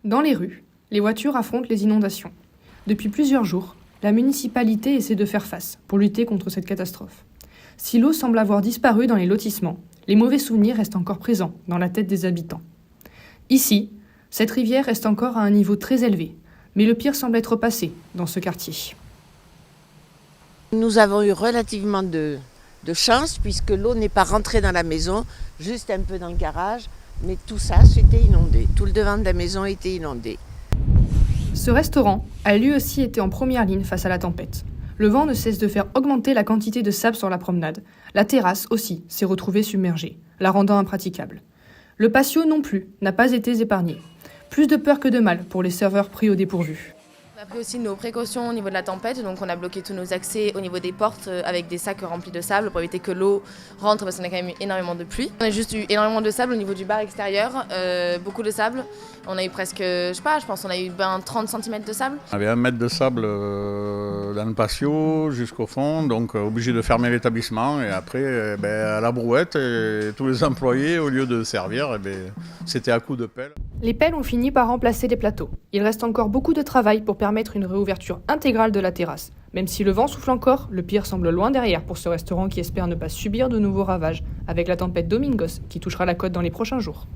Dans les rues, les voitures affrontent les inondations. Depuis plusieurs jours, la municipalité essaie de faire face pour lutter contre cette catastrophe. Si l'eau semble avoir disparu dans les lotissements, les mauvais souvenirs restent encore présents dans la tête des habitants. Ici, cette rivière reste encore à un niveau très élevé, mais le pire semble être passé dans ce quartier. Nous avons eu relativement de chance puisque l'eau n'est pas rentrée dans la maison, juste un peu dans le garage, mais tout ça s'était inondé. Tout le devant de la maison était inondé. Ce restaurant a lui aussi été en première ligne face à la tempête. Le vent ne cesse de faire augmenter la quantité de sable sur la promenade. La terrasse aussi s'est retrouvée submergée, la rendant impraticable. Le patio non plus n'a pas été épargné. Plus de peur que de mal pour les serveurs pris au dépourvu. On a pris aussi nos précautions au niveau de la tempête, donc on a bloqué tous nos accès au niveau des portes avec des sacs remplis de sable pour éviter que l'eau rentre parce qu'on a quand même eu énormément de pluie. On a juste eu énormément de sable au niveau du bar extérieur, beaucoup de sable. On a eu presque, je pense qu'on a eu 30 cm de sable. On avait 1 mètre de sable dans le patio jusqu'au fond, donc obligé de fermer l'établissement et après à la brouette, et tous les employés au lieu de servir, c'était à coups de pelle. Les pelles ont fini par remplacer les plateaux. Il reste encore beaucoup de travail pour permettre une réouverture intégrale de la terrasse. Même si le vent souffle encore, le pire semble loin derrière pour ce restaurant qui espère ne pas subir de nouveaux ravages avec la tempête Domingos qui touchera la côte dans les prochains jours.